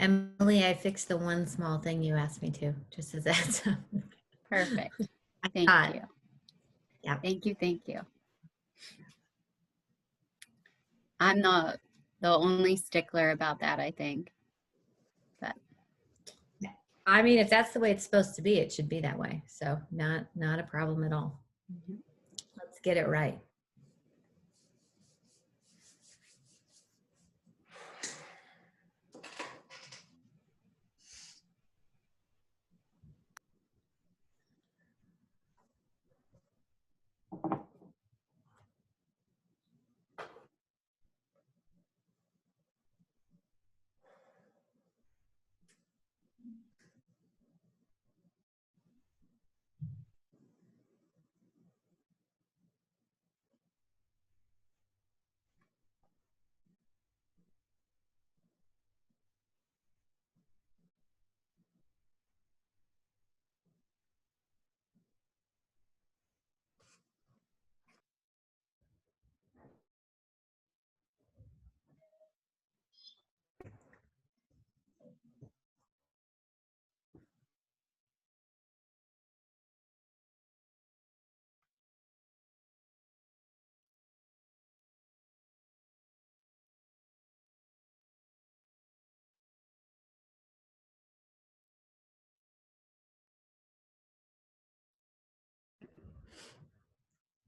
Emily, I fixed the one small thing you asked me to, just as that. Perfect. I Thank thought. you. Yeah. Thank you. Thank you. I'm not the only stickler about that, I think. But I mean, if that's the way it's supposed to be, it should be that way. So not a problem at all. Let's get it right.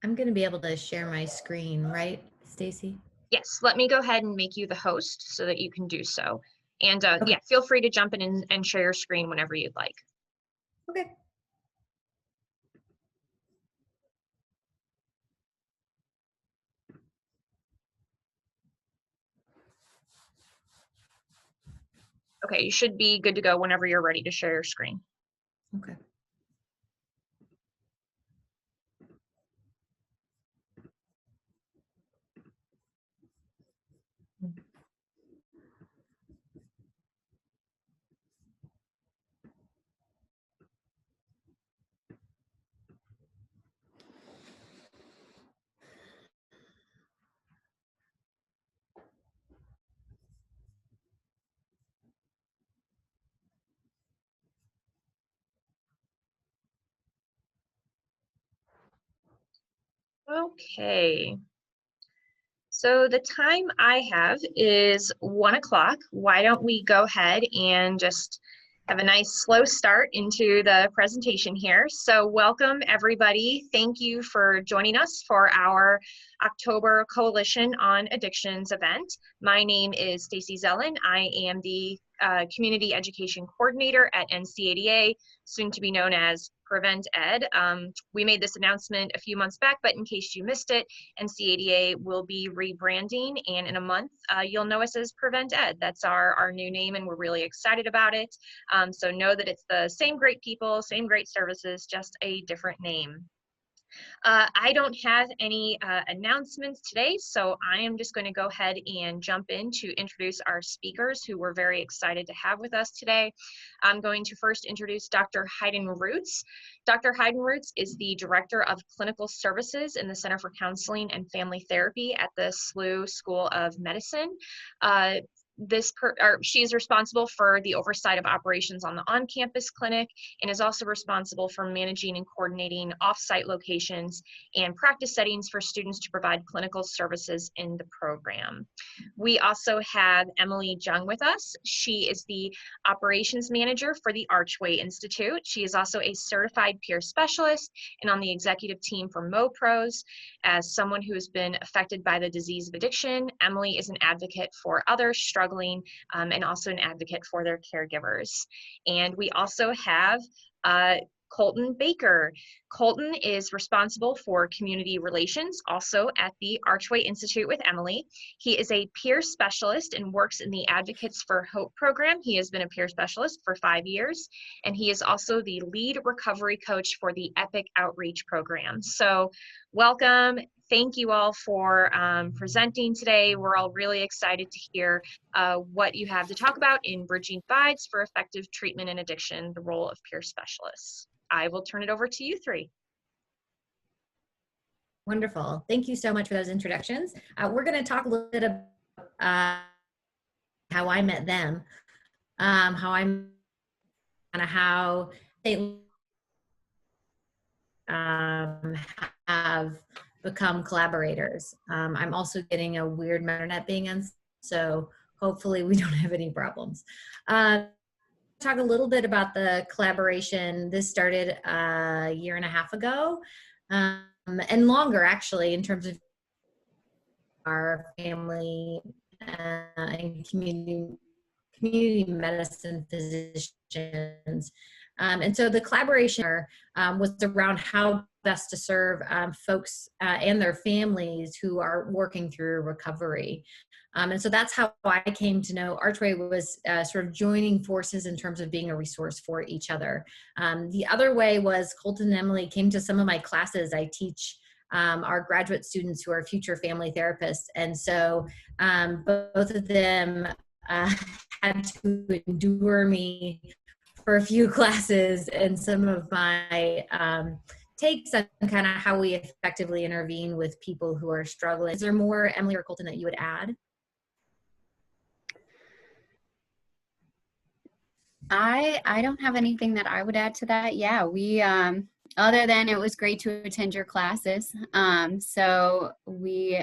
I'm going to be able to share my screen, right, Stacy? Yes, let me go ahead and make you the host so that you can do so. And Okay. yeah, feel free to jump in and share your screen whenever you'd like. Okay. Okay, you should be good to go whenever you're ready to share your screen. Okay. Okay. So the time I have is 1 o'clock. Why don't we go ahead and just have a nice slow start into the presentation here. So welcome everybody. Thank you for joining us for our October Coalition on Addictions event. My name is Stacy Zellen. I am the Community Education Coordinator at NCADA, soon to be known as Prevent Ed. We made this announcement a few months back, but in case you missed it, NCADA will be rebranding, and in a month, you'll know us as Prevent Ed. That's our new name, and we're really excited about it. So know that it's the same great people, same great services, just a different name. I don't have any announcements today, so I am just going to go ahead and jump in to introduce our speakers who we're very excited to have with us today. I'm going to first introduce Dr. Heiden-Rootes. Dr. Heiden-Rootes is the Director of Clinical Services in the Center for Counseling and Family Therapy at the SLU School of Medicine. She is responsible for the oversight of operations on the on-campus clinic and is also responsible for managing and coordinating off-site locations and practice settings for students to provide clinical services in the program. We also have Emily Jung with us. She is the operations manager for the Archway Institute. She is also a certified peer specialist and on the executive team for MoPros. As someone who has been affected by the disease of addiction, Emily is an advocate for others struggling and also an advocate for their caregivers. And we also have Colton Baker. Colton is responsible for community relations, also at the Archway Institute with Emily. He is a peer specialist and works in the Advocates for Hope program. He has been a peer specialist for 5 years, and he is also the lead recovery coach for the EPIC Outreach program. So welcome. Thank you all for presenting today. We're all really excited to hear what you have to talk about in Bridging Divides for Effective Treatment and Addiction, the role of peer specialists. I will turn it over to you three. Wonderful. Thank you so much for those introductions. We're going to talk a little bit about how I met them. how I'm kind of how they have become collaborators. I'm also getting a weird internet being in, so hopefully we don't have any problems. Talk a little bit about the collaboration. This started a year and a half ago, and longer actually in terms of our family and community medicine physicians. And so the collaboration was around how best to serve folks and their families who are working through recovery. And so that's how I came to know Archway was sort of joining forces in terms of being a resource for each other. The other way was Colton and Emily came to some of my classes. I teach our graduate students who are future family therapists. And so both of them had to endure me for a few classes and some of my takes on kind of how we effectively intervene with people who are struggling. Is there more, Emily or Colton, that you would add? I don't have anything that I would add to that. Yeah, we other than it was great to attend your classes. So we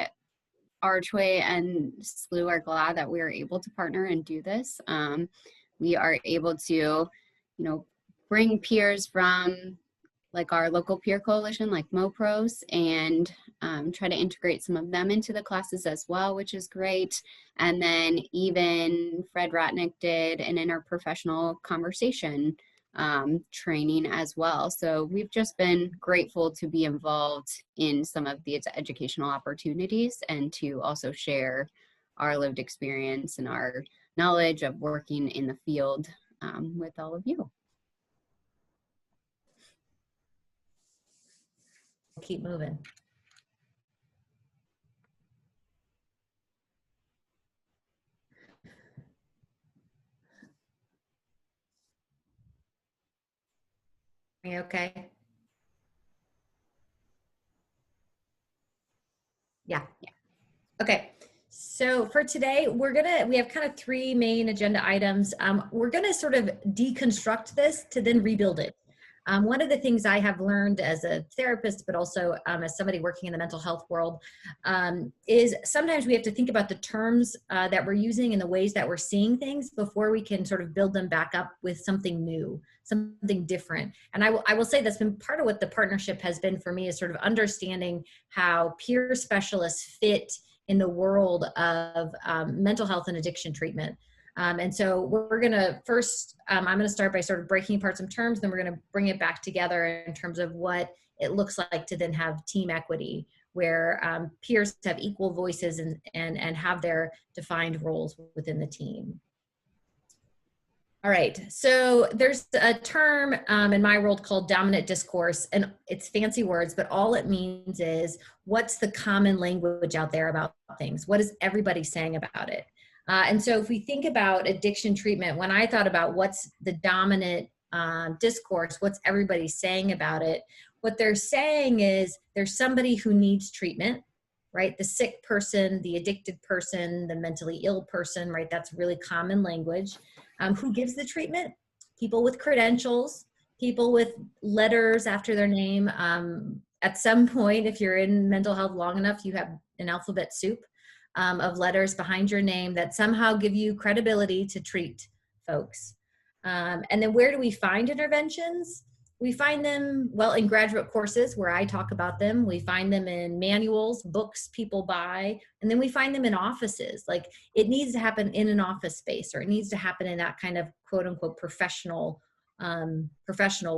Archway and SLU are glad that we are able to partner and do this. We are able to, bring peers from like our local peer coalition, like MoPros, and try to integrate some of them into the classes as well, which is great. And then even Fred Ratnick did an interprofessional conversation training as well. So we've just been grateful to be involved in some of these educational opportunities and to also share our lived experience and our knowledge of working in the field with all of you. Keep moving. Are you okay? Yeah. Okay. So for today, we have kind of three main agenda items. We're gonna sort of deconstruct this to then rebuild it. One of the things I have learned as a therapist, but also as somebody working in the mental health world, is sometimes we have to think about the terms that we're using and the ways that we're seeing things before we can sort of build them back up with something new, something different. And I will say that's been part of what the partnership has been for me, is sort of understanding how peer specialists fit in the world of mental health and addiction treatment. And so we're going to first, I'm going to start by sort of breaking apart some terms, then we're going to bring it back together in terms of what it looks like to then have team equity, where peers have equal voices and have their defined roles within the team. All right, so there's a term in my world called dominant discourse, and it's fancy words, but all it means is what's the common language out there about things? What is everybody saying about it? And so if we think about addiction treatment, when I thought about what's the dominant discourse, what's everybody saying about it, what they're saying is there's somebody who needs treatment, right? The sick person, the addicted person, the mentally ill person, right? That's really common language. Who gives the treatment? People with credentials, people with letters after their name. At some point, if you're in mental health long enough, you have an alphabet soup of letters behind your name that somehow give you credibility to treat folks. And then where do we find interventions? We find them, well, in graduate courses where I talk about them. We find them in manuals, books people buy, and then we find them in offices. Like it needs to happen in an office space, or it needs to happen in that kind of quote unquote professional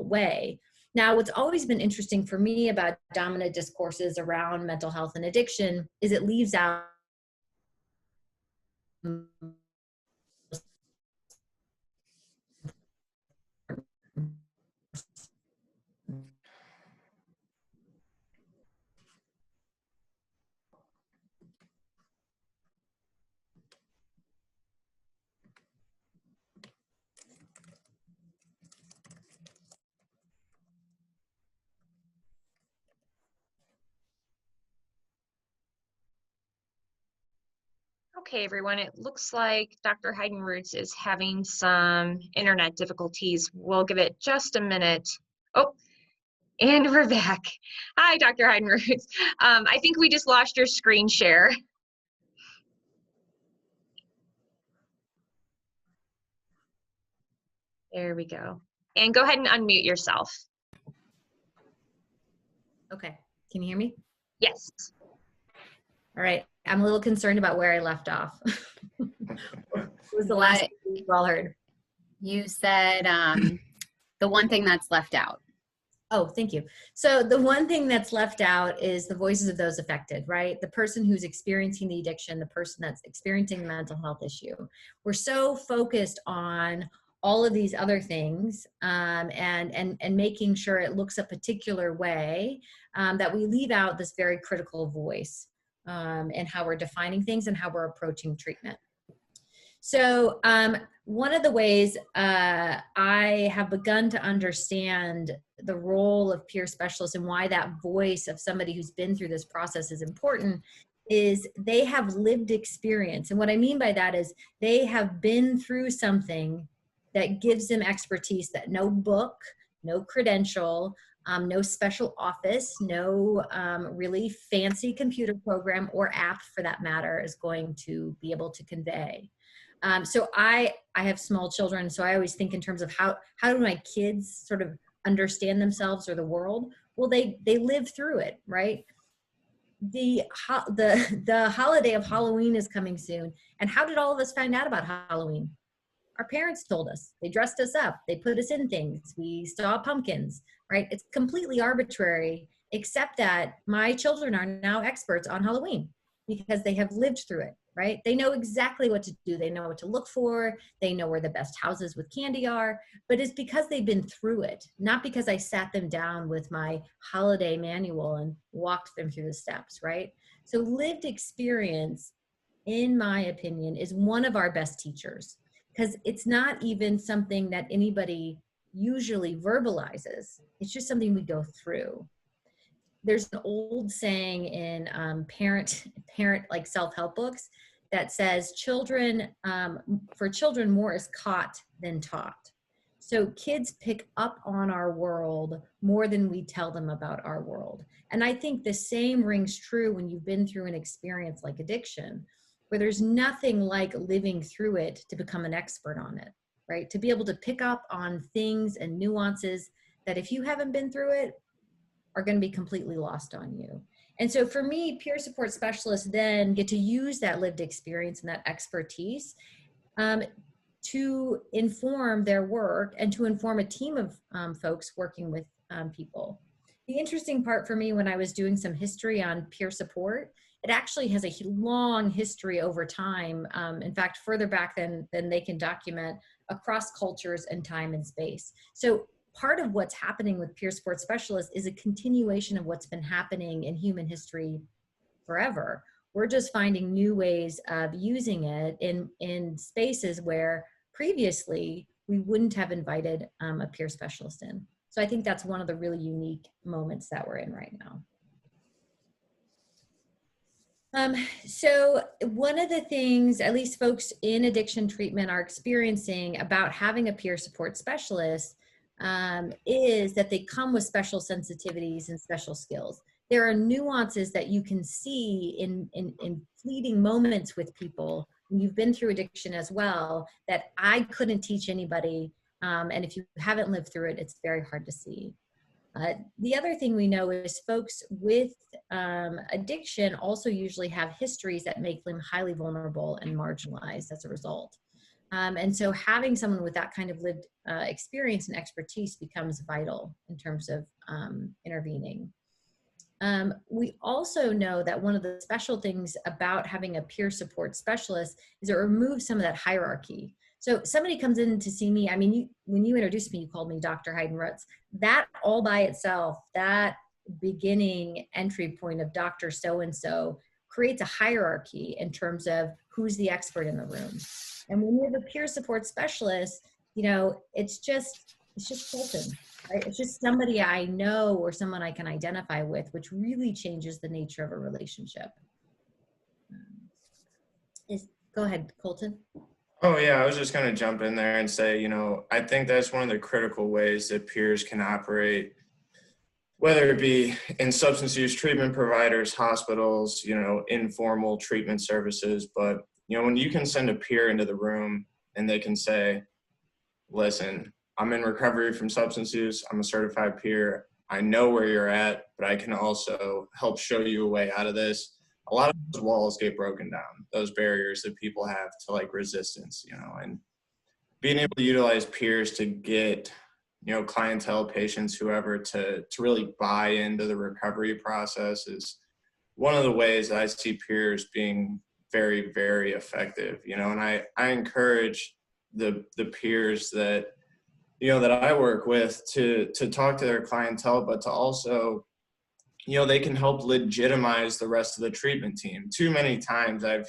way. Now, what's always been interesting for me about dominant discourses around mental health and addiction is it leaves out Okay, everyone, it looks like Dr. Heiden-Rootes is having some internet difficulties. We'll give it just a minute. Oh, and we're back. Hi, Dr. Heiden-Rootes. I think we just lost your screen share. There we go. And go ahead and unmute yourself. Okay, can you hear me? Yes. All right, I'm a little concerned about where I left off. What was the last thing we all heard? You said the one thing that's left out. Oh, thank you. So the one thing that's left out is the voices of those affected, right? The person who's experiencing the addiction, the person that's experiencing the mental health issue. We're so focused on all of these other things and making sure it looks a particular way that we leave out this very critical voice in how we're defining things and how we're approaching treatment. So one of the ways I have begun to understand the role of peer specialists and why that voice of somebody who's been through this process is important is they have lived experience. And what I mean by that is they have been through something that gives them expertise that no book, no credential, no special office, no really fancy computer program or app for that matter is going to be able to convey. So I have small children, so I always think in terms of how do my kids sort of understand themselves or the world? Well, they live through it, right? The holiday of Halloween is coming soon. And how did all of us find out about Halloween? Our parents told us. They dressed us up. They put us in things. We saw pumpkins, right? It's completely arbitrary, except that my children are now experts on Halloween because they have lived through it, right? They know exactly what to do. They know what to look for. They know where the best houses with candy are, but it's because they've been through it, not because I sat them down with my holiday manual and walked them through the steps, right? So lived experience, in my opinion, is one of our best teachers because it's not even something that anybody usually verbalizes. It's just something we go through. There's an old saying in parent like self-help books that says for children more is caught than taught. So kids pick up on our world more than we tell them about our world. And I think the same rings true when you've been through an experience like addiction, where there's nothing like living through it to become an expert on it, right? To be able to pick up on things and nuances that if you haven't been through it, are going to be completely lost on you. And so for me, peer support specialists then get to use that lived experience and that expertise to inform their work and to inform a team of folks working with people. The interesting part for me when I was doing some history on peer support, it actually has a long history over time. In fact, further back than they can document across cultures and time and space. So part of what's happening with peer support specialists is a continuation of what's been happening in human history forever. We're just finding new ways of using it in spaces where previously we wouldn't have invited a peer specialist in. So I think that's one of the really unique moments that we're in right now. So one of the things, at least folks in addiction treatment are experiencing about having a peer support specialist is that they come with special sensitivities and special skills. There are nuances that you can see in fleeting moments with people when you've been through addiction as well that I couldn't teach anybody. And if you haven't lived through it, it's very hard to see. The other thing we know is folks with addiction also usually have histories that make them highly vulnerable and marginalized as a result. And so having someone with that kind of lived experience and expertise becomes vital in terms of intervening. We also know that one of the special things about having a peer support specialist is it removes some of that hierarchy. So somebody comes in to see me, I mean, when you introduced me, you called me Dr. Heiden-Rootes. That all by itself, that beginning entry point of Dr. So-and-so creates a hierarchy in terms of who's the expert in the room. And when you have a peer support specialist, you know, it's just Fulton, right? It's just somebody I know or someone I can identify with, which really changes the nature of a relationship. Go ahead, Colton. Oh yeah, I was just going to jump in there and say, I think that's one of the critical ways that peers can operate, whether it be in substance use treatment providers, hospitals, informal treatment services. But, when you can send a peer into the room and they can say, listen, I'm in recovery from substance use. I'm a certified peer. I know where you're at, but I can also help show you a way out of this. A lot of those walls get broken down, those barriers that people have to like resistance, and being able to utilize peers to get, clientele, patients, whoever, to really buy into the recovery process is one of the ways that I see peers being very, very effective, and I encourage the peers that, that I work with to talk to their clientele, but to also, they can help legitimize the rest of the treatment team. Too many times I've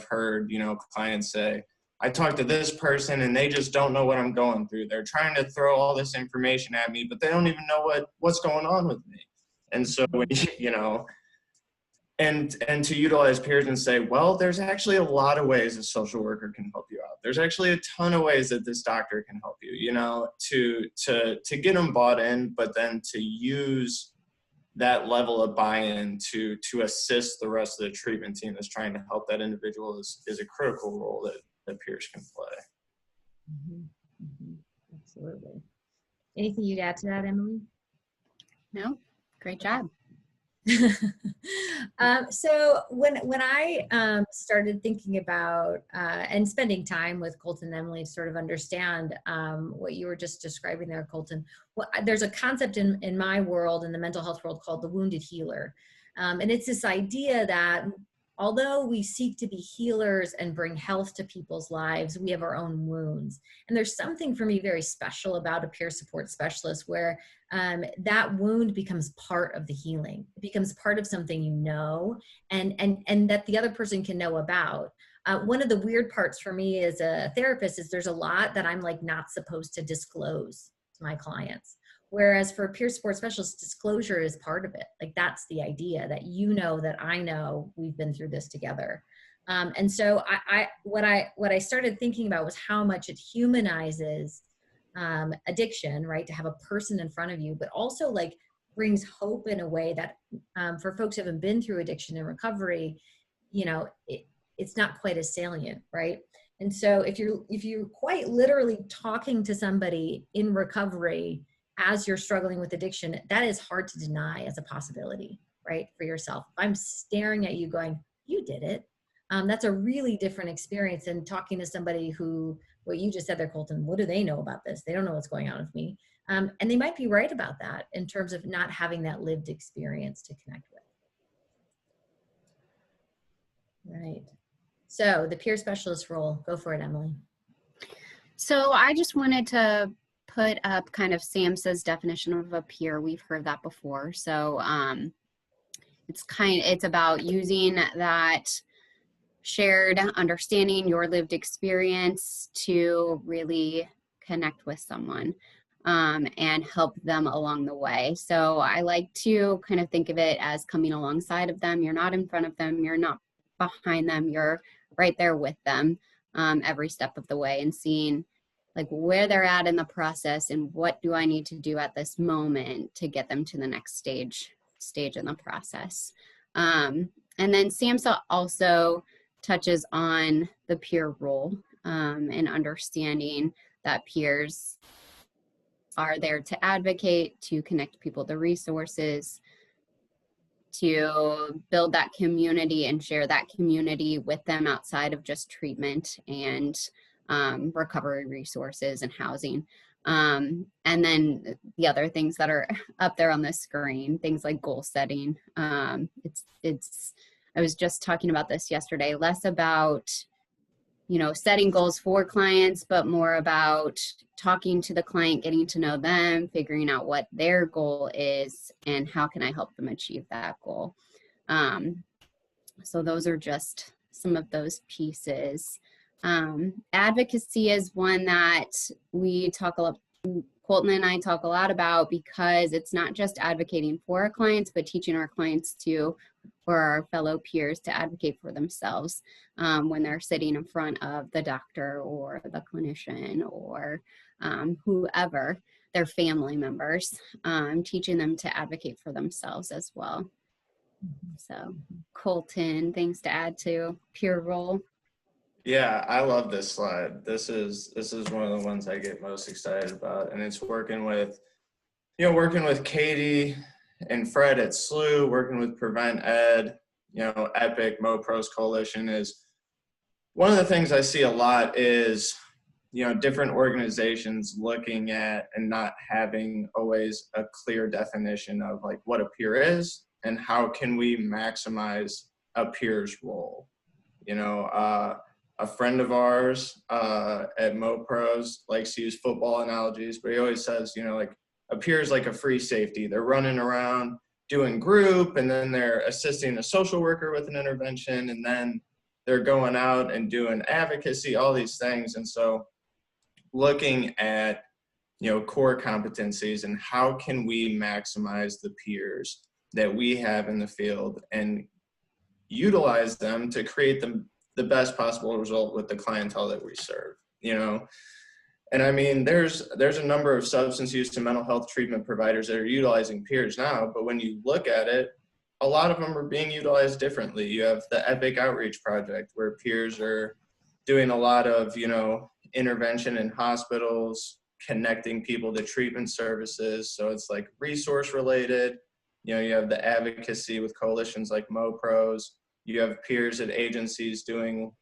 heard, clients say, I talked to this person and they just don't know what I'm going through. They're trying to throw all this information at me, but they don't even know what's going on with me. And so when and to utilize peers and say, well, there's actually a lot of ways a social worker can help you out. There's actually a ton of ways that this doctor can help you, to get them bought in, but then to use that level of buy-in to assist the rest of the treatment team that's trying to help that individual is a critical role that peers can play. Mm-hmm. Mm-hmm. Absolutely. Anything you'd add to that, Emily? No, great job. So when I started thinking about and spending time with Colton and Emily to sort of understand what you were just describing there, Colton, there's a concept in my world, in the mental health world, called the wounded healer. And it's this idea that although we seek to be healers and bring health to people's lives, we have our own wounds. And there's something for me very special about a peer support specialist where that wound becomes part of the healing. It becomes part of something and that the other person can know about. One of the weird parts for me as a therapist is there's a lot that I'm like not supposed to disclose to my clients. Whereas for a peer support specialist, disclosure is part of it. Like that's the idea that that I know we've been through this together. And so what I started thinking about was how much it humanizes addiction, right? To have a person in front of you, but also like brings hope in a way that for folks who haven't been through addiction and recovery, it's not quite as salient, right? And so if you're quite literally talking to somebody in recovery as you're struggling with addiction, that is hard to deny as a possibility, right? For yourself. If I'm staring at you going, you did it. That's a really different experience than talking to somebody who, what you just said there, Colton, what do they know about this? They don't know what's going on with me. And they might be right about that in terms of not having that lived experience to connect with. Right. So the peer specialist role, go for it, Emily. So I just wanted to put up kind of SAMHSA's definition of a peer. We've heard that before. So it's about using that shared understanding, your lived experience to really connect with someone and help them along the way. So I like to kind of think of it as coming alongside of them. You're not in front of them, you're not behind them, you're right there with them every step of the way, and seeing like where they're at in the process and what do I need to do at this moment to get them to the next stage in the process. And then SAMHSA also touches on the peer role and understanding that peers are there to advocate, to connect people to resources, to build that community and share that community with them outside of just treatment and recovery resources and housing. And then the other things that are up there on the screen, things like goal setting. I was just talking about this yesterday, less about, setting goals for clients, but more about talking to the client, getting to know them, figuring out what their goal is and how can I help them achieve that goal. So those are just some of those pieces. Advocacy is one that Colton and I talk a lot about, because it's not just advocating for our clients, but teaching our clients to, for our fellow peers to advocate for themselves when they're sitting in front of the doctor or the clinician or whoever, their family members, teaching them to advocate for themselves as well. So Colton, things to add to peer role. Yeah, I love this slide. This is one of the ones I get most excited about, and it's working with Katie and Fred at SLU, working with Prevent Ed, Epic, MoPros Coalition. Is one of the things I see a lot is, different organizations looking at and not having always a clear definition of like what a peer is and how can we maximize a peer's role. A friend of ours at MoPros likes to use football analogies, but he always says, like a peer is like a free safety. They're running around doing group, and then they're assisting a social worker with an intervention, and then they're going out and doing advocacy, all these things. And so looking at, core competencies and how can we maximize the peers that we have in the field and utilize them to create the best possible result with the clientele that we serve, And I mean, there's a number of substance use and mental health treatment providers that are utilizing peers now, but when you look at it, a lot of them are being utilized differently. You have the Epic Outreach Project where peers are doing a lot of, intervention in hospitals, connecting people to treatment services. So it's like resource related. You have the advocacy with coalitions like MoPros. You have peers at agencies doing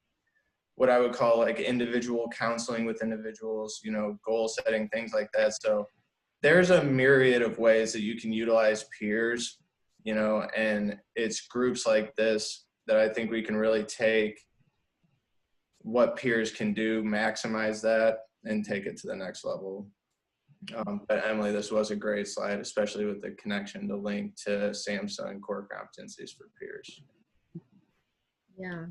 what I would call like individual counseling with individuals, goal setting, things like that. So there's a myriad of ways that you can utilize peers, and it's groups like this that I think we can really take what peers can do, maximize that, and take it to the next level. But Emily, this was a great slide, especially with the connection to link to SAMHSA and core competencies for peers. Yeah.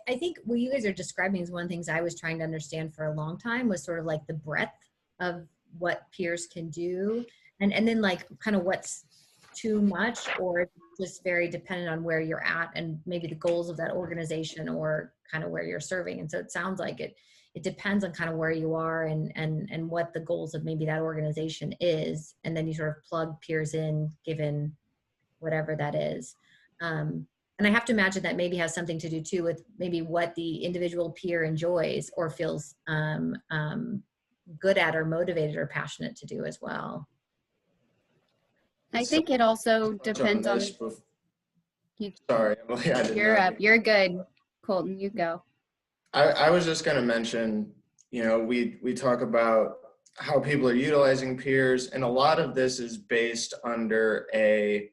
I think what you guys are describing is one of the things I was trying to understand for a long time was sort of like the breadth of what peers can do and then like kind of what's too much or just very dependent on where you're at and maybe the goals of that organization or kind of where you're serving. And so it sounds like it depends on kind of where you are and what the goals of maybe that organization is. And then you sort of plug peers in given whatever that is. And I have to imagine that maybe has something to do too with maybe what the individual peer enjoys or feels good at or motivated or passionate to do as well. I think it also depends on. Sorry, Emily, I did You're not. up. You're good. Colton, you go. I was just going to mention, we talk about how people are utilizing peers, and a lot of this is based under a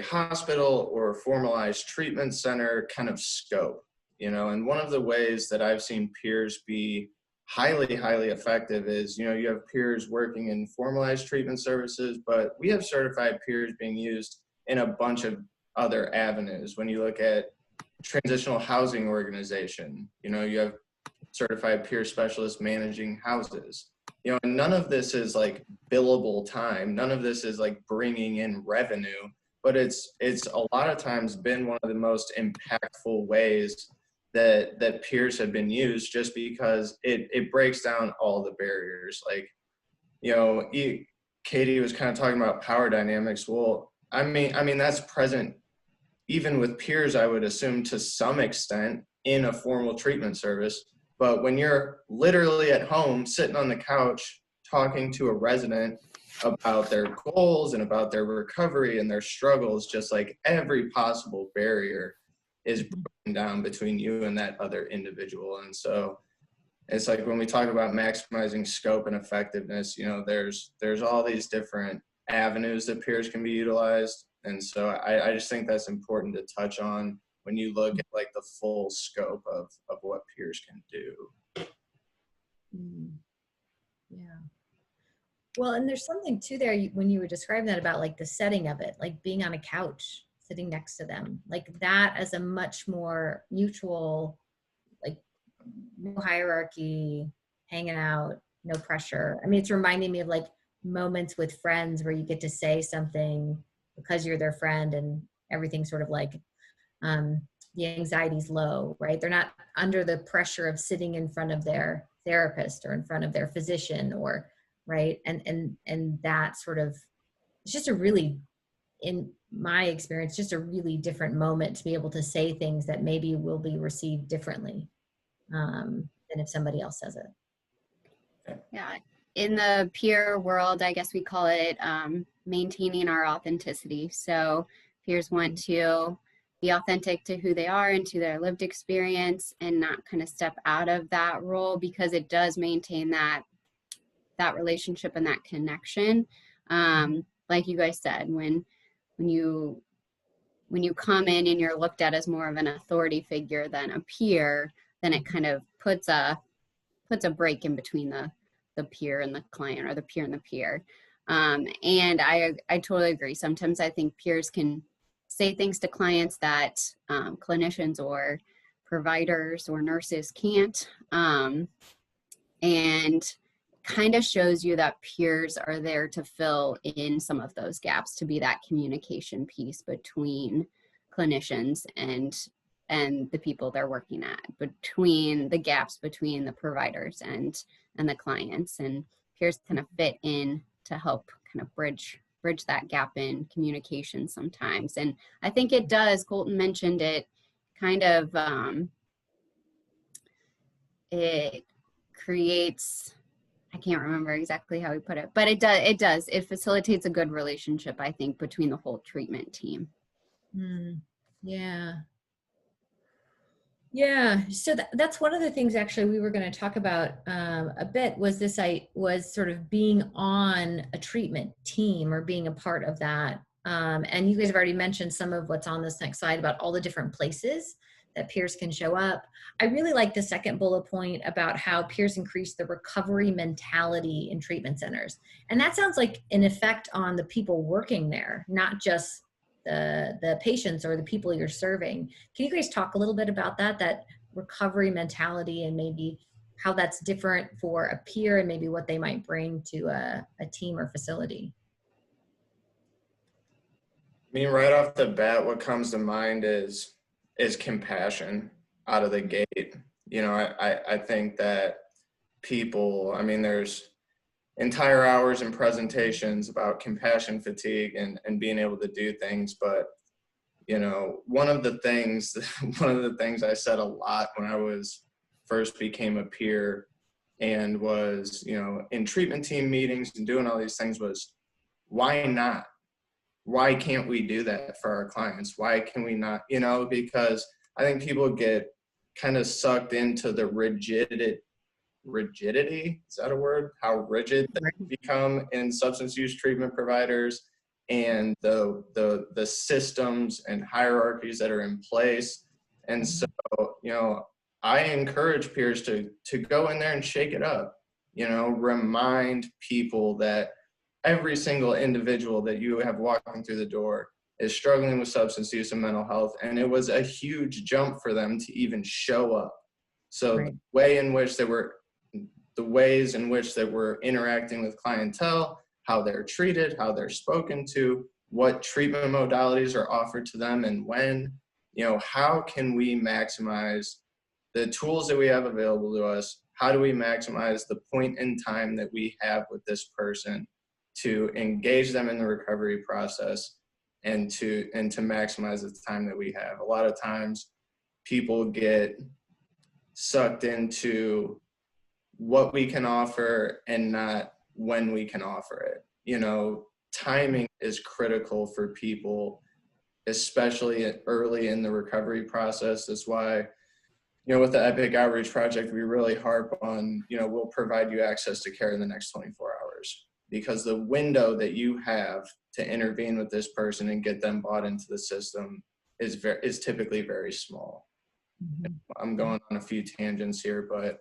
hospital or formalized treatment center kind of scope, and one of the ways that I've seen peers be highly, highly effective is, you have peers working in formalized treatment services, but we have certified peers being used in a bunch of other avenues. When you look at transitional housing organization, you have certified peer specialists managing houses, and none of this is like billable time. None of this is like bringing in revenue, but it's a lot of times been one of the most impactful ways that peers have been used, just because it breaks down all the barriers. Like, Katie was kind of talking about power dynamics. Well, I mean that's present even with peers, I would assume, to some extent in a formal treatment service. But when you're literally at home, sitting on the couch, talking to a resident about their goals and about their recovery and their struggles, just like every possible barrier is broken down between you and that other individual. And so it's like when we talk about maximizing scope and effectiveness, there's all these different avenues that peers can be utilized. And so I just think that's important to touch on when you look at like the full scope of what peers can do. Yeah. Well, and there's something too there when you were describing that about like the setting of it, like being on a couch, sitting next to them, like that as a much more mutual, like no hierarchy, hanging out, no pressure. I mean, it's reminding me of like moments with friends where you get to say something because you're their friend and everything's sort of like, the anxiety's low, right? They're not under the pressure of sitting in front of their therapist or in front of their physician, or right. And that sort of, it's just a really, in my experience, just a really different moment to be able to say things that maybe will be received differently than if somebody else says it. Yeah. In the peer world, I guess we call it maintaining our authenticity. So peers want to be authentic to who they are and to their lived experience, and not kind of step out of that role, because it does maintain that relationship and that connection. Like you guys said, when you come in and you're looked at as more of an authority figure than a peer, then it kind of puts a break in between the peer and the client, or the peer and the peer. And I totally agree. Sometimes I think peers can say things to clients that clinicians or providers or nurses can't, and kind of shows you that peers are there to fill in some of those gaps, to be that communication piece between clinicians and the people they're working at, between the gaps between the providers and the clients. And peers kind of fit in to help kind of bridge that gap in communication sometimes. And I think it does, Colton mentioned it, kind of it creates, I can't remember exactly how he put it, but it facilitates a good relationship, I think, between the whole treatment team. Yeah. Yeah, so that's one of the things actually we were going to talk about a bit, was this, I was sort of being on a treatment team, or being a part of that. And you guys have already mentioned some of what's on this next slide about all the different places that peers can show up. I really like the second bullet point about how peers increase the recovery mentality in treatment centers. And that sounds like an effect on the people working there, not just the patients or the people you're serving. Can you guys talk a little bit about that recovery mentality, and maybe how that's different for a peer, and maybe what they might bring to a team or facility? I mean, right off the bat, what comes to mind is compassion out of the gate. You know, I think that people, I mean, there's entire hours and presentations about compassion fatigue and being able to do things. But, you know, one of the things I said a lot when I first became a peer and was, you know, in treatment team meetings and doing all these things was, why not? Why can't we do that for our clients? Why can we not, you know, because I think people get kind of sucked into the rigidity, is that a word? How rigid they become in substance use treatment providers, and the systems and hierarchies that are in place. And so, you know, I encourage peers to go in there and shake it up, you know, remind people that every single individual that you have walking through the door is struggling with substance use and mental health. And it was a huge jump for them to even show up. So Right. the ways in which they were interacting with clientele, how they're treated, how they're spoken to, what treatment modalities are offered to them and when, you know, how can we maximize the tools that we have available to us? How do we maximize the point in time that we have with this person to engage them in the recovery process and to maximize the time that we have? A lot of times people get sucked into what we can offer and not when we can offer it. You know, timing is critical for people, especially early in the recovery process. That's why, you know, with the EPIC Outreach Project, we really harp on, you know, we'll provide you access to care in the next 24 hours, because the window that you have to intervene with this person and get them bought into the system is typically very small. I'm going on a few tangents here, but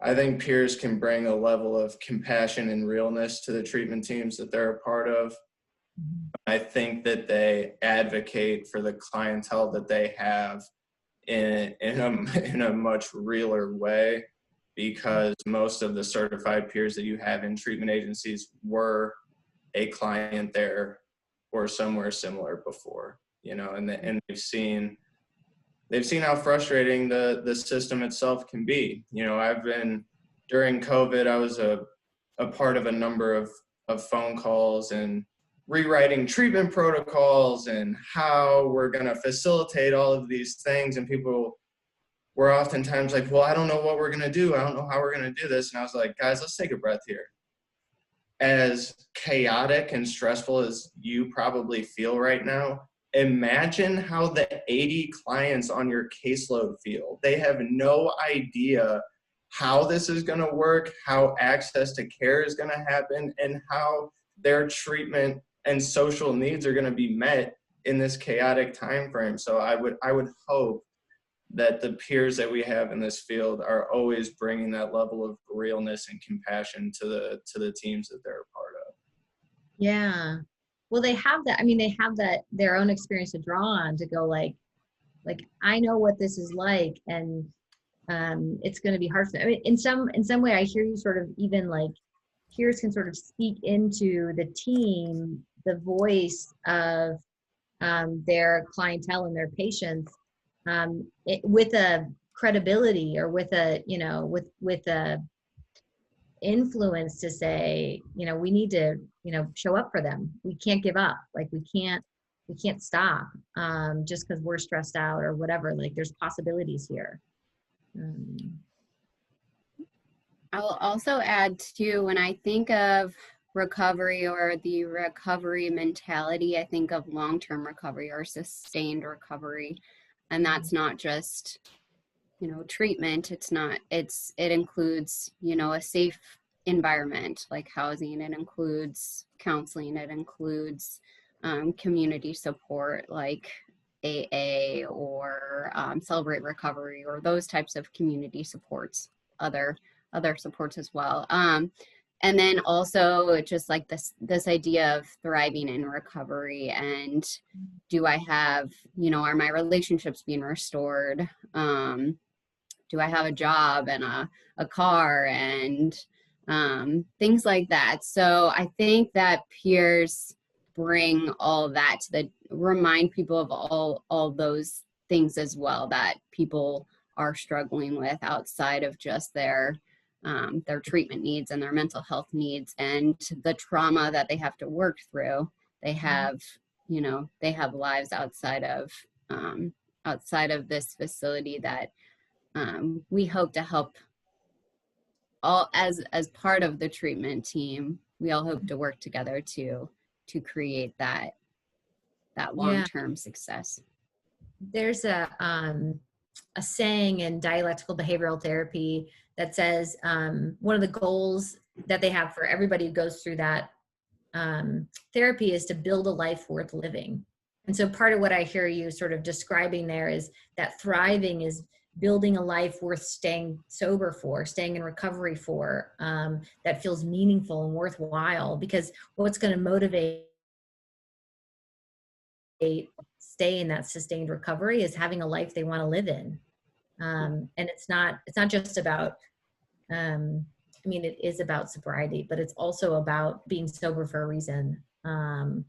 I think peers can bring a level of compassion and realness to the treatment teams that they're a part of. I think that they advocate for the clientele that they have in a much realer way, because most of the certified peers that you have in treatment agencies were a client there or somewhere similar before. and they've seen how frustrating the system itself can be. During COVID, I was a part of a number of phone calls and rewriting treatment protocols and how we're going to facilitate all of these things. And people were oftentimes like, well, I don't know what we're going to do. I don't know how we're going to do this. And I was like, guys, let's take a breath here. As chaotic and stressful as you probably feel right now, imagine how the 80 clients on your caseload feel. They have no idea how this is going to work, how access to care is going to happen, and how their treatment and social needs are going to be met in this chaotic time frame. So I would hope that the peers that we have in this field are always bringing that level of realness and compassion to the teams that they're a part of. Yeah. Well, they have that. I mean, they have that their own experience to draw on to go like I know what this is like, and it's going to be hard for them. I mean, in some way, I hear you sort of even like peers can sort of speak into the team, the voice of their clientele and their patients with a credibility or with a with a influence to say, we need to show up for them. We can't give up. Like we can't stop just because we're stressed out or whatever. Like there's possibilities here. I'll also add too, when I think of recovery or the recovery mentality, I think of long-term recovery or sustained recovery. And that's not just, treatment. It includes, a safe environment like housing. It includes counseling. It includes community support like AA or Celebrate Recovery or those types of community supports, other supports as well. And then also just like this idea of thriving in recovery, and do I have, are my relationships being restored? Do I have a job and a car and things like that? So I think that peers bring all that to remind people of all those things as well that people are struggling with outside of just their treatment needs and their mental health needs and the trauma that they have to work through. They have, they have lives outside of this facility that we hope to help all as part of the treatment team. We all hope to work together to create that long-term success. There's a saying in dialectical behavioral therapy that says one of the goals that they have for everybody who goes through that therapy is to build a life worth living. And so part of what I hear you sort of describing there is that thriving is building a life worth staying sober for, staying in recovery for, that feels meaningful and worthwhile, because what's going to motivate stay in that sustained recovery is having a life they want to live in. And it's not just about, it is about sobriety, but it's also about being sober for a reason. And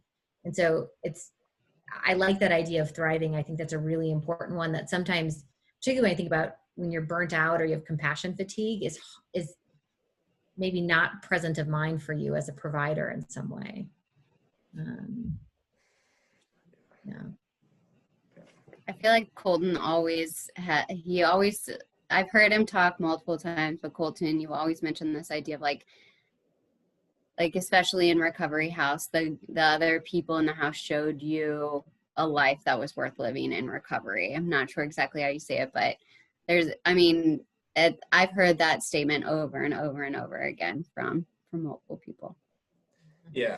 so I like that idea of thriving. I think that's a really important one that sometimes, particularly when I think about when you're burnt out or you have compassion fatigue, is maybe not present of mind for you as a provider in some way. Yeah. I feel like Colton I've heard him talk multiple times, but Colton, you always mention this idea of like especially in Recovery House, the other people in the house showed you a life that was worth living in recovery. I'm not sure exactly how you say it, but I've heard that statement over and over and over again from multiple people. Yeah,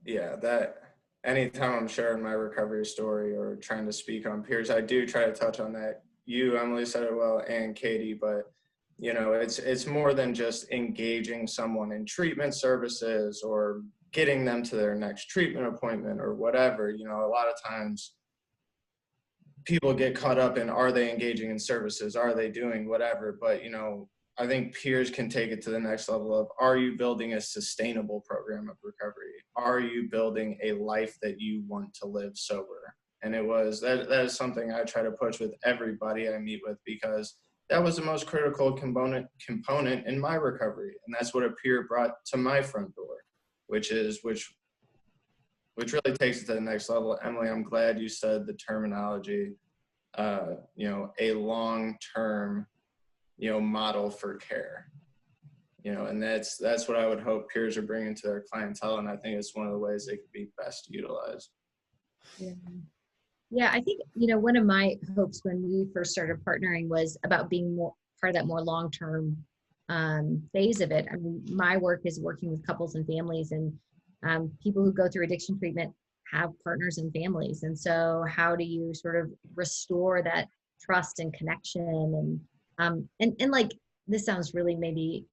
that anytime I'm sharing my recovery story or trying to speak on peers, I do try to touch on that. You, Emily, said it well, and Katie, but it's more than just engaging someone in treatment services or getting them to their next treatment appointment or whatever. A lot of times people get caught up in, are they engaging in services? Are they doing whatever? But, I think peers can take it to the next level of, are you building a sustainable program of recovery? Are you building a life that you want to live sober? And it was, that is something I try to push with everybody I meet with, because that was the most critical component in my recovery. And that's what a peer brought to my front door, which really takes it to the next level. Emily, I'm glad you said the terminology, you know, a long-term, you know, model for care, you know, and that's what I would hope peers are bringing to their clientele. And I think it's one of the ways they could be best utilized. Yeah. Yeah, I think, you know, one of my hopes when we first started partnering was about being more part of that more long-term phase of it. I mean, my work is working with couples and families, and people who go through addiction treatment have partners and families. And so how do you sort of restore that trust and connection? And like, this sounds really maybe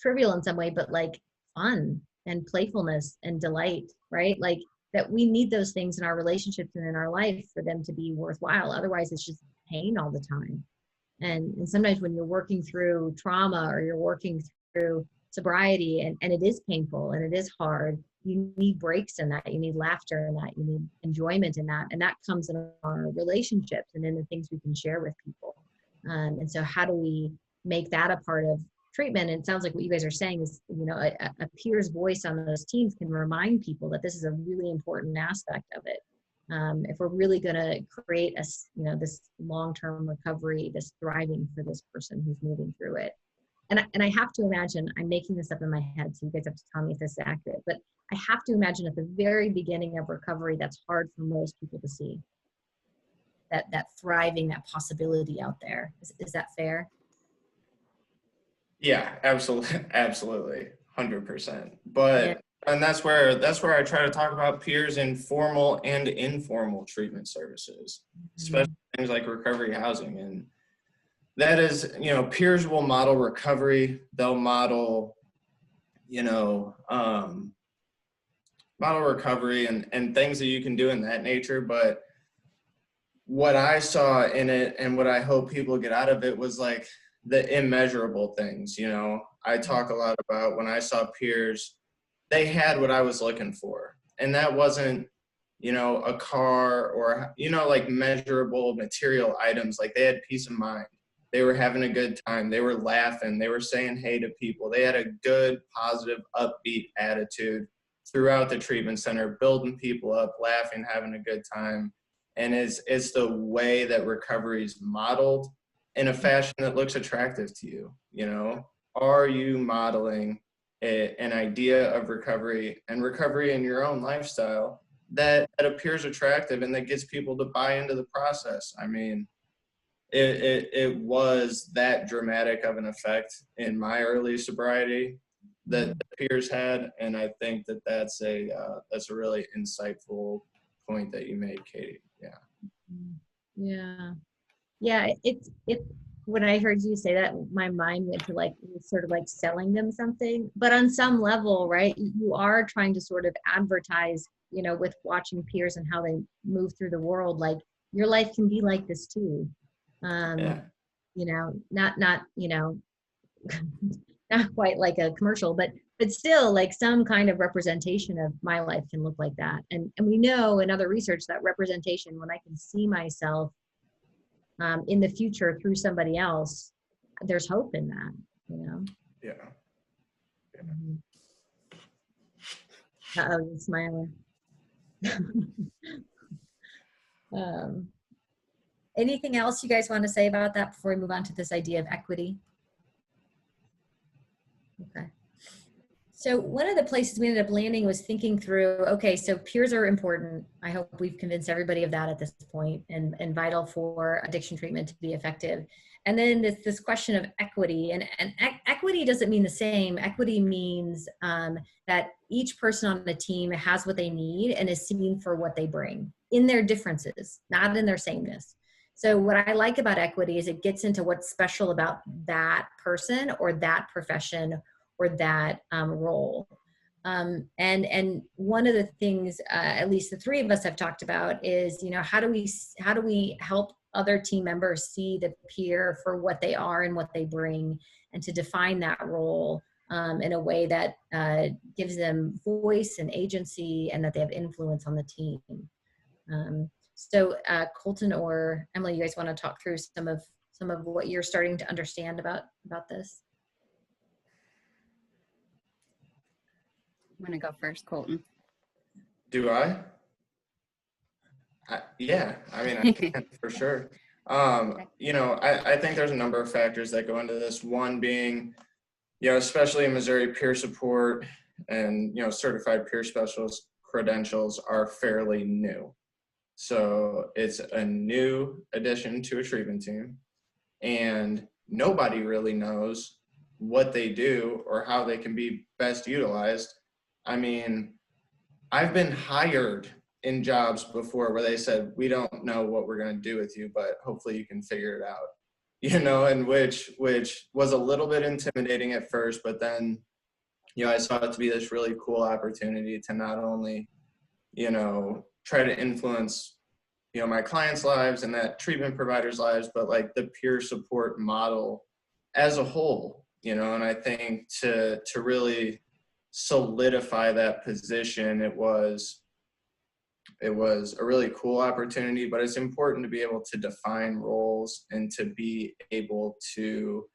trivial in some way, but like fun and playfulness and delight, right? Like, that we need those things in our relationships and in our life for them to be worthwhile. Otherwise, it's just pain all the time. And sometimes when you're working through trauma or you're working through sobriety, and it is painful and it is hard, you need breaks in that. You need laughter in that. You need enjoyment in that. And that comes in our relationships and in the things we can share with people. And so how do we make that a part of treatment? And it sounds like what you guys are saying is, you know, a peer's voice on those teams can remind people that this is a really important aspect of it. If we're really going to create you know, this long-term recovery, this thriving for this person who's moving through it. And I have to imagine, I'm making this up in my head, so you guys have to tell me if this is accurate, but I have to imagine at the very beginning of recovery, that's hard for most people to see. That thriving, that possibility out there. Is that fair? Yeah, absolutely, 100%. But Yeah. and that's where I try to talk about peers in formal and informal treatment services, especially things like recovery housing. And that is, you know, peers will model recovery. They'll model, you know, model recovery and things that you can do in that nature. But what I saw in it and what I hope people get out of it was like the immeasurable things. You know, I talk a lot about when I saw peers, they had what I was looking for. And that wasn't, you know, a car or, you know, like measurable material items. Like they had peace of mind. They were having a good time. They were laughing. They were saying hey to people. They had a good, positive, upbeat attitude throughout the treatment center, building people up, laughing, having a good time. And it's the way that recovery is modeled in a fashion that looks attractive to you. You know, are you modeling an idea of recovery and recovery in your own lifestyle that appears attractive and that gets people to buy into the process? I mean, it was that dramatic of an effect in my early sobriety that the peers had, and I think that that's a really insightful point that you made, Katie. Yeah. It's when I heard you say that, my mind went to like sort of like selling them something. But on some level, right, you are trying to sort of advertise, you know, with watching peers and how they move through the world, like your life can be like this too. You know, not you know, not quite like a commercial, but still like some kind of representation of my life can look like that. And we know in other research that representation, when I can see myself in the future through somebody else, there's hope in that, you know? Yeah. Uh-oh, you're smiling. Anything else you guys want to say about that before we move on to this idea of equity? Okay. So one of the places we ended up landing was thinking through, okay, so peers are important. I hope we've convinced everybody of that at this point, and vital for addiction treatment to be effective. And then this question of equity, and equity doesn't mean the same. Equity means that each person on the team has what they need and is seen for what they bring in their differences, not in their sameness. So what I like about equity is it gets into what's special about that person or that profession or that role. And one of the things, at least the three of us have talked about, is, you know, how do we help other team members see the peer for what they are and what they bring, and to define that role in a way that gives them voice and agency and that they have influence on the team. So Colton or Emily, you guys want to talk through some of what you're starting to understand about this? I'm gonna go first, Colton. Do I? Yeah, I mean, I can for sure. You know, I think there's a number of factors that go into this. One being, you know, especially in Missouri, peer support and, you know, certified peer specialist credentials are fairly new. So it's a new addition to a treatment team, and nobody really knows what they do or how they can be best utilized. I mean, I've been hired in jobs before where they said, we don't know what we're going to do with you, but hopefully you can figure it out, you know, and which was a little bit intimidating at first, but then, you know, I saw it to be this really cool opportunity to not only, you know, try to influence, you know, my clients' lives and that treatment providers' lives, but like the peer support model as a whole, you know. And I think to really solidify that position, it was a really cool opportunity, but it's important to be able to define roles and to be able to,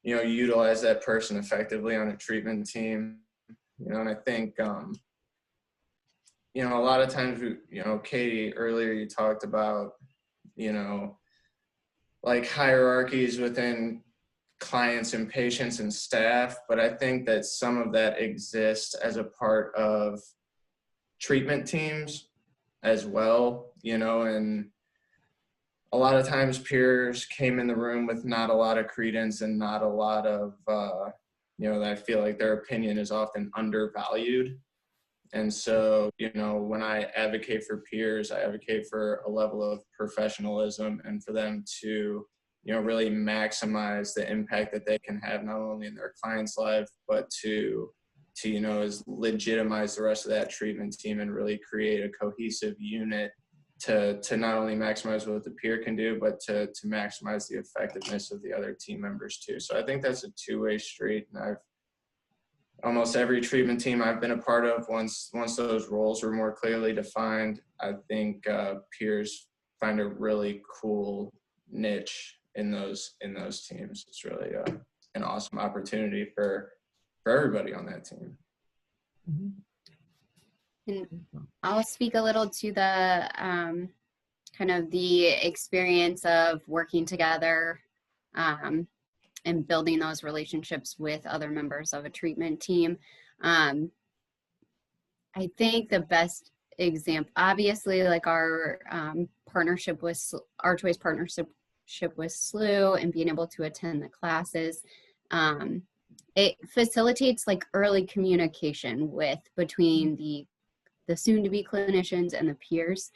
you know, utilize that person effectively on a treatment team, you know. And I think, you know, a lot of times, you know, Katie, earlier you talked about, you know, like hierarchies within clients and patients and staff, but I think that some of that exists as a part of treatment teams as well, you know. And a lot of times peers came in the room with not a lot of credence and not a lot of, you know, I feel like their opinion is often undervalued. And so, you know, when I advocate for peers, I advocate for a level of professionalism and for them to, you know, really maximize the impact that they can have not only in their client's life, but to you know, is legitimize the rest of that treatment team and really create a cohesive unit to not only maximize what the peer can do, but to maximize the effectiveness of the other team members too. So I think that's a two-way street. And almost every treatment team I've been a part of, once those roles were more clearly defined, I think peers find a really cool niche in those teams. It's really an awesome opportunity for everybody on that team. And I'll speak a little to the kind of the experience of working together and building those relationships with other members of a treatment team. I think the best example, obviously, like our partnership with our choice partnership with SLU and being able to attend the classes, it facilitates like early communication between the soon-to-be clinicians and the peers.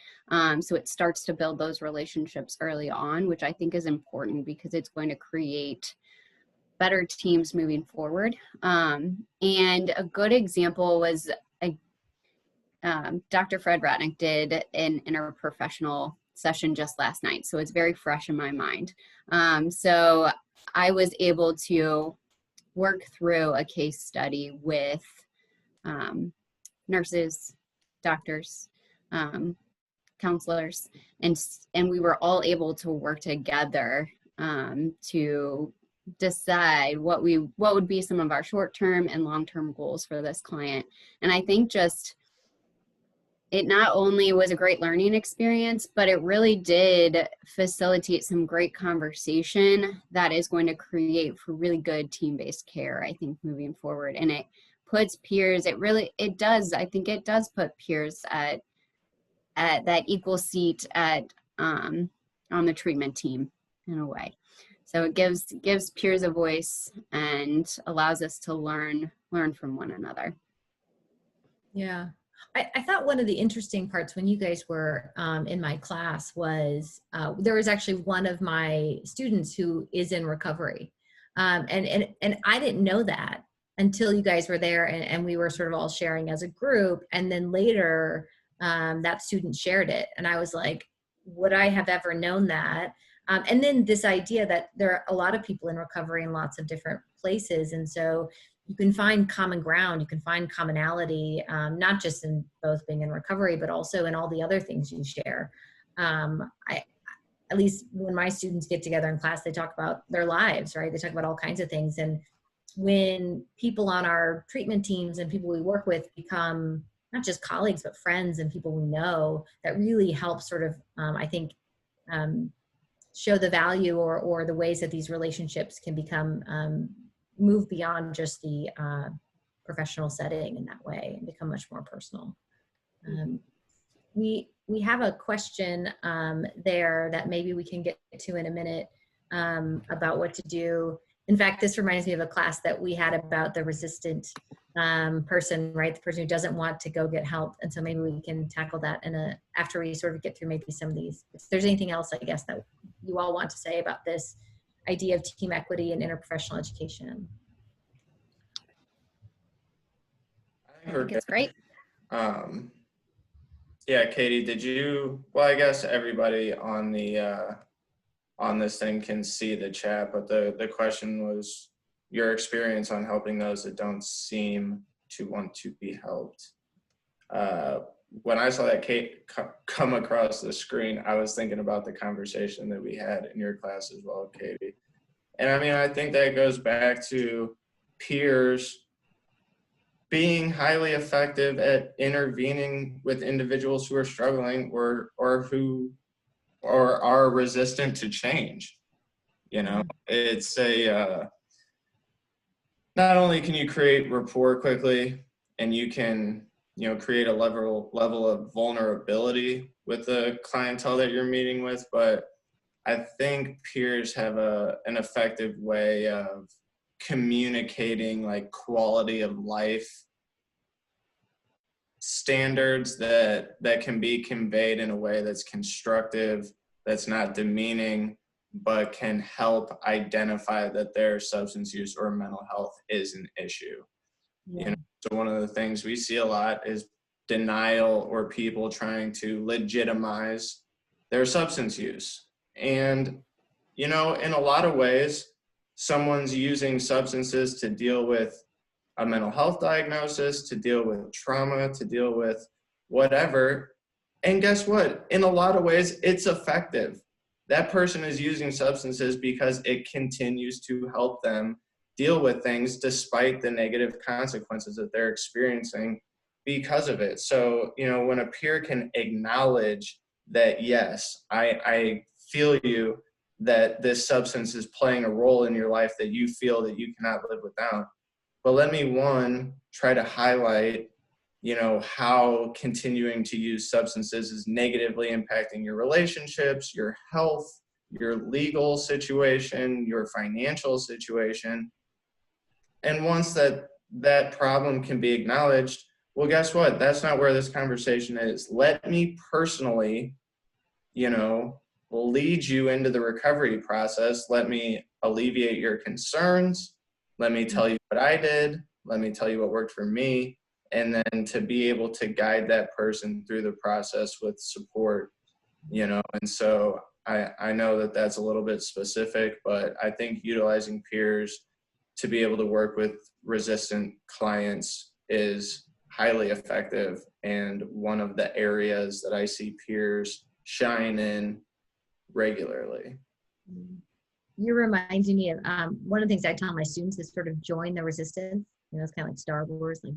So it starts to build those relationships early on, which I think is important because it's going to create better teams moving forward. And a good example was Dr. Fred Ratnick did an interprofessional session just last night. So it's very fresh in my mind. So I was able to work through a case study with nurses, doctors, counselors, and we were all able to work together to decide what would be some of our short-term and long-term goals for this client. And I think just it not only was a great learning experience, but it really did facilitate some great conversation that is going to create for really good team-based care, I think, moving forward. And it puts peers, it does put peers at that equal seat on the treatment team in a way. So it gives peers a voice and allows us to learn from one another. Yeah. I thought one of the interesting parts when you guys were in my class was there was actually one of my students who is in recovery. And I didn't know that until you guys were there and we were sort of all sharing as a group. And then later that student shared it. And I was like, would I have ever known that? And then this idea that there are a lot of people in recovery in lots of different places. And so you can find common ground, you can find commonality, not just in both being in recovery, but also in all the other things you share. At least when my students get together in class, they talk about their lives, right? They talk about all kinds of things. And when people on our treatment teams and people we work with become not just colleagues, but friends and people we know, that really helps sort of, I think, show the value or the ways that these relationships can become, move beyond just the professional setting in that way and become much more personal. We have a question there that maybe we can get to in a minute about what to do. In fact, this reminds me of a class that we had about the resistant person, right? The person who doesn't want to go get help. And so maybe we can tackle that after we sort of get through maybe some of these. If there's anything else, I guess, that you all want to say about this idea of team equity and interprofessional education. I think it's great. Yeah, Katie, well, I guess everybody on the on this thing can see the chat, but the question was your experience on helping those that don't seem to want to be helped. When I saw that Kate come across the screen, I was thinking about the conversation that we had in your class as well, Katie. And I mean, I think that goes back to peers being highly effective at intervening with individuals who are struggling or who are resistant to change. You know, it's not only can you create rapport quickly and you can, you know, create a level of vulnerability with the clientele that you're meeting with, but I think peers have an effective way of communicating like quality of life standards that can be conveyed in a way that's constructive, that's not demeaning, but can help identify that their substance use or mental health is an issue. Yeah. You know, so one of the things we see a lot is denial or people trying to legitimize their substance use. And, you know, in a lot of ways, someone's using substances to deal with a mental health diagnosis, to deal with trauma, to deal with whatever. And guess what? In a lot of ways, it's effective. That person is using substances because it continues to help them deal with things despite the negative consequences that they're experiencing because of it. So, you know, when a peer can acknowledge that, yes, I feel you, that this substance is playing a role in your life that you feel that you cannot live without. But let me, one, try to highlight, you know, how continuing to use substances is negatively impacting your relationships, your health, your legal situation, your financial situation. And once that problem can be acknowledged, well, guess what? That's not where this conversation is. Let me personally, you know, lead you into the recovery process. Let me alleviate your concerns. Let me tell you what I did. Let me tell you what worked for me. And then to be able to guide that person through the process with support, you know. And so I know that that's a little bit specific, but I think utilizing peers to be able to work with resistant clients is highly effective and one of the areas that I see peers shine in regularly. You're reminding me of one of the things I tell my students is sort of join the resistance. You know, it's kind of like Star Wars, like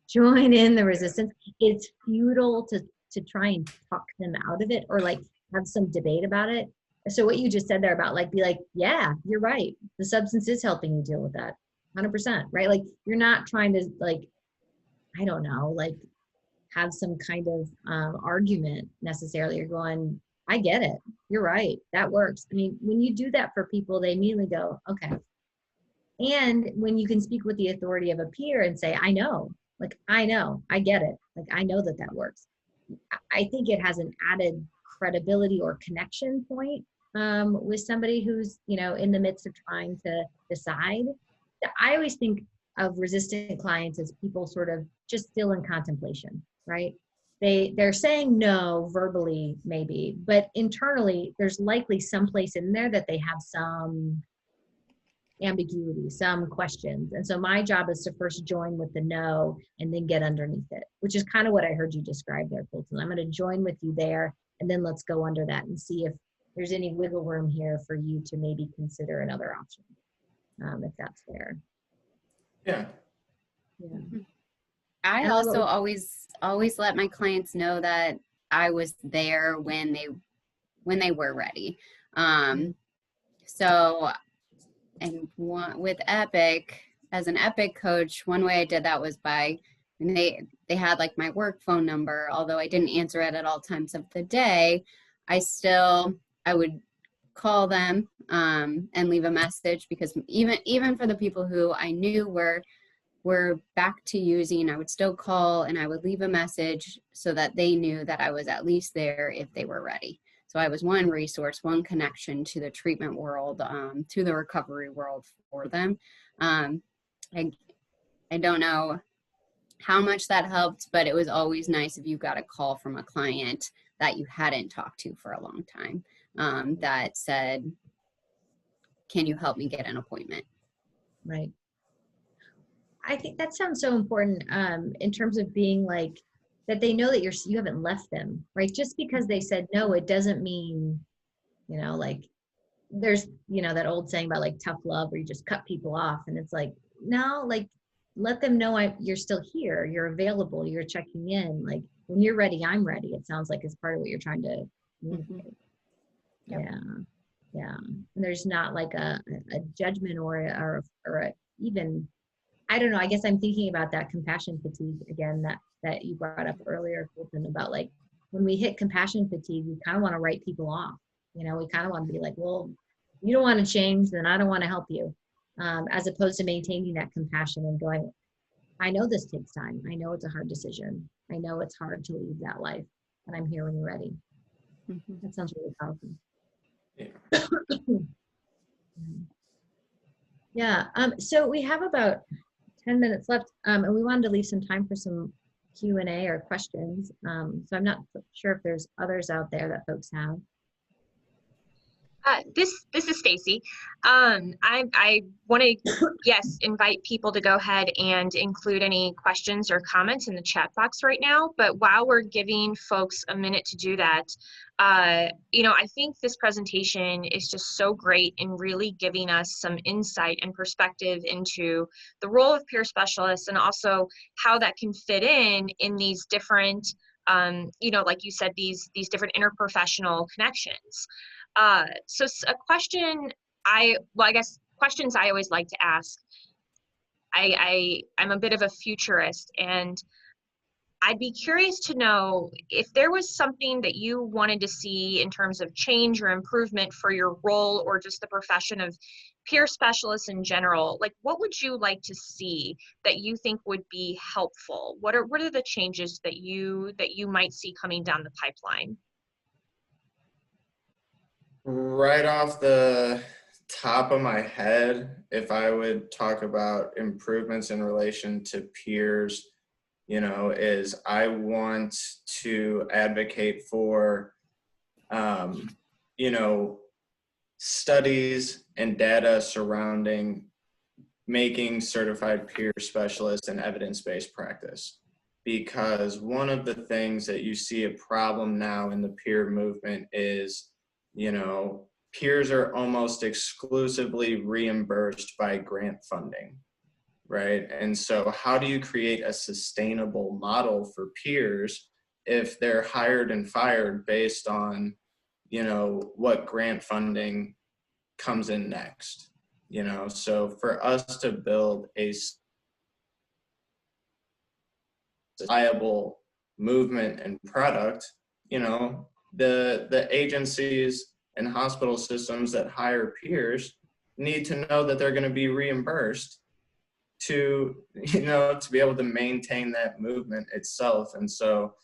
join in the resistance. It's futile to try and talk them out of it or like have some debate about it. So what you just said there about like, be like, yeah, you're right. The substance is helping you deal with that 100%, right? Like you're not trying to like, I don't know, like have some kind of argument necessarily. You're going, I get it. You're right. That works. I mean, when you do that for people, they immediately go, okay. And when you can speak with the authority of a peer and say, I know, I get it. Like, I know that works. I think it has an added credibility or connection point with somebody who's, you know, in the midst of trying to decide. I always think of resistant clients as people sort of just still in contemplation, right? They're saying no verbally maybe, but internally there's likely some place in there that they have some ambiguity, some questions. And so my job is to first join with the no and then get underneath it, which is kind of what I heard you describe there, Colton. I'm going to join with you there and then let's go under that and see if there's any wiggle room here for you to maybe consider another option, if that's there. Yeah. Yeah. I Ellie, also always let my clients know that I was there when they were ready. So, and with Epic, as an Epic coach, one way I did that was by, and they had like my work phone number, although I didn't answer it at all times of the day. I would call them and leave a message, because even for the people who I knew were back to using, I would still call and I would leave a message so that they knew that I was at least there if they were ready. So I was one resource, one connection to the treatment world, to the recovery world for them. I don't know how much that helped, but it was always nice if you got a call from a client that you hadn't talked to for a long time, that said, can you help me get an appointment? Right. I think that sounds so important, in terms of being like, that they know that you haven't left them, right? Just because they said no, it doesn't mean, like, there's, that old saying about like tough love where you just cut people off. And it's like, no, like, let them know you're still here, you're available, you're checking in. Like, when you're ready, I'm ready. It sounds like it's part of what you're trying to communicate. Yep. Yeah. And there's not like a judgment or a even, I don't know, I guess I'm thinking about that compassion fatigue again, that you brought up earlier, Colton, about like, when we hit compassion fatigue, we kind of want to write people off. We kind of want to be like, well, you don't want to change, then I don't want to help you. As opposed to maintaining that compassion and going, I know this takes time. I know it's a hard decision. I know it's hard to leave that life, and I'm here when you're ready. That sounds really powerful. Yeah. Yeah. So we have about 10 minutes left, and we wanted to leave some time for some Q&A or questions. So I'm not sure if there's others out there that folks have. This is Stacy. I want to, yes, invite people to go ahead and include any questions or comments in the chat box right now. But while we're giving folks a minute to do that, I think this presentation is just so great in really giving us some insight and perspective into the role of peer specialists, and also how that can fit in these different, like you said, these different interprofessional connections. So a question I guess questions I always like to ask. I'm a bit of a futurist, and I'd be curious to know if there was something that you wanted to see in terms of change or improvement for your role, or just the profession of peer specialists in general. Like, what would you like to see that you think would be helpful? What are the changes that you might see coming down the pipeline? Right off the top of my head, if I would talk about improvements in relation to peers, is I want to advocate for, studies and data surrounding making certified peer specialists an evidence-based practice. Because one of the things that you see a problem now in the peer movement is, peers are almost exclusively reimbursed by grant funding, right? And so how do you create a sustainable model for peers if they're hired and fired based on, what grant funding comes in next? So for us to build a viable movement and product, the agencies and hospital systems that hire peers need to know that they're going to be reimbursed to be able to maintain that movement itself. And so,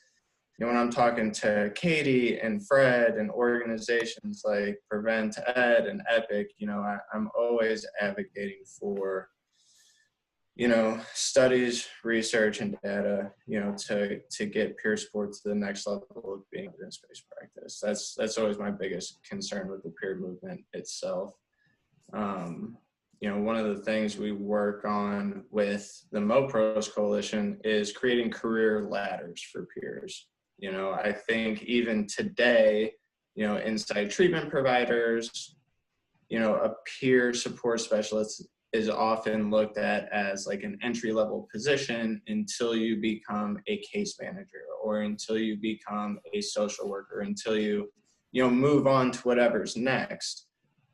when I'm talking to Katie and Fred and organizations like Prevent Ed and Epic, I'm always advocating for, studies, research, and data, to get peer support to the next level of being evidence-based practice. That's always my biggest concern with the peer movement itself. One of the things we work on with the MoPros Coalition is creating career ladders for peers. You know, I think even today, you know, inside treatment providers, you know, a peer support specialist is often looked at as like an entry-level position until you become a case manager or until you become a social worker, until you know, move on to whatever's next,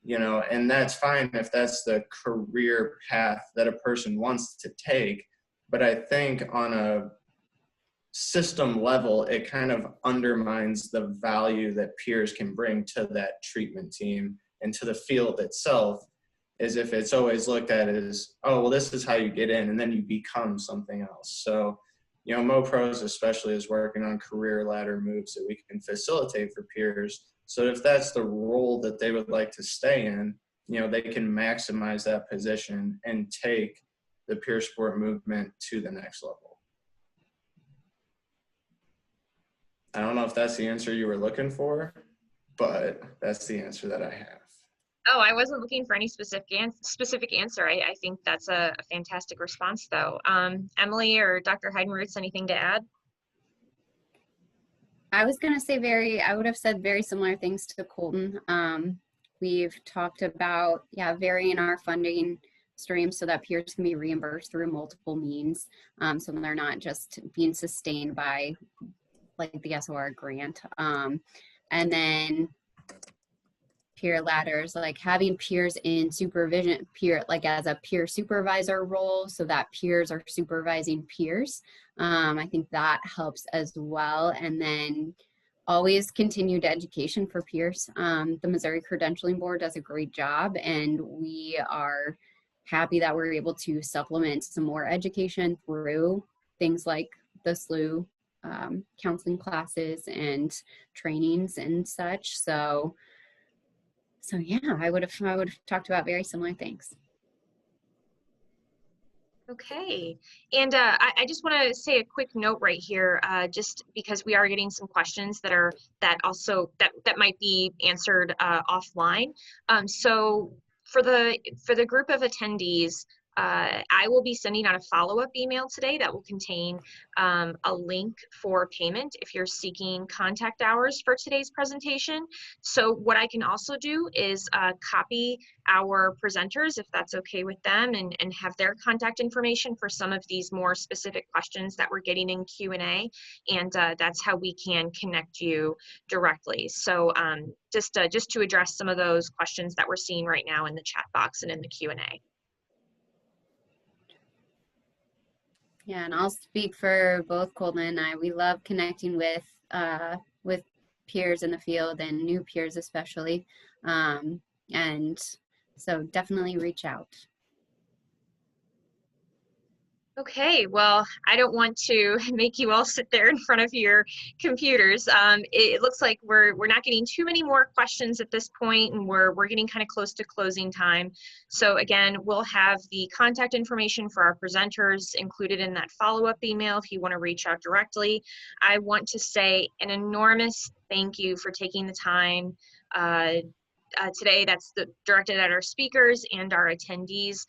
you know, and that's fine if that's the career path that a person wants to take. But I think on a system level, it kind of undermines the value that peers can bring to that treatment team and to the field itself, as if it's always looked at as, oh, well, this is how you get in, and then you become something else. So, you know, MoPros especially is working on career ladder moves that we can facilitate for peers. So if that's the role that they would like to stay in, you know, they can maximize that position and take the peer support movement to the next level. I don't know if that's the answer you were looking for, but that's the answer that I have. Oh, I wasn't looking for any specific answer. I think that's a fantastic response, though. Emily or Dr. Heiden-Rootes, anything to add? I was going to say I would have said very similar things to Colton. We've talked about, varying our funding streams so that peers can be reimbursed through multiple means. So they're not just being sustained by like the SOR grant. And then peer ladders, like having peers in supervision, like as a peer supervisor role so that peers are supervising peers. I think that helps as well. And then always continued education for peers. The Missouri Credentialing Board does a great job, and we are happy that we're able to supplement some more education through things like the SLU counseling classes and trainings and such. So yeah, I would have talked about very similar things. Okay, and I just want to say a quick note right here, just because we are getting some questions that might be answered offline. So for the group of attendees, I will be sending out a follow-up email today that will contain a link for payment if you're seeking contact hours for today's presentation. So what I can also do is copy our presenters, if that's okay with them, and have their contact information for some of these more specific questions that we're getting in Q&A, and that's how we can connect you directly. So just to address some of those questions that we're seeing right now in the chat box and in the Q&A. Yeah, and I'll speak for both Colton and I. We love connecting with peers in the field and new peers especially. And so definitely reach out. Okay, well, I don't want to make you all sit there in front of your computers. It looks like we're not getting too many more questions at this point, and we're getting kind of close to closing time. So again, we'll have the contact information for our presenters included in that follow-up email if you want to reach out directly. I want to say an enormous thank you for taking the time today. That's directed at our speakers and our attendees.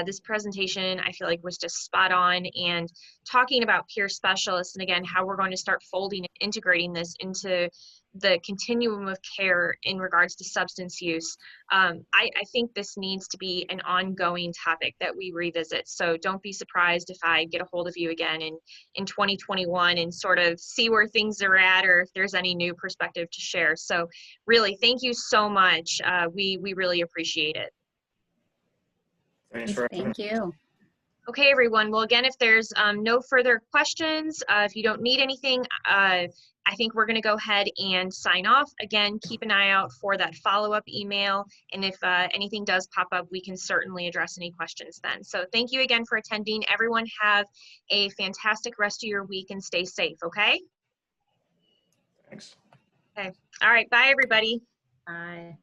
This presentation, I feel like, was just spot on, and talking about peer specialists and again how we're going to start folding and integrating this into the continuum of care in regards to substance use. I think this needs to be an ongoing topic that we revisit. So don't be surprised if I get a hold of you again in 2021 and sort of see where things are at, or if there's any new perspective to share. So really, thank you so much. We really appreciate it. Thanks for Thank you. Okay, everyone. Well, again, if there's no further questions, if you don't need anything, I think we're going to go ahead and sign off. Again, keep an eye out for that follow-up email, and if anything does pop up, we can certainly address any questions then. So thank you again for attending. Everyone have a fantastic rest of your week and stay safe, okay? Thanks. Okay. All right. Bye, everybody. Bye.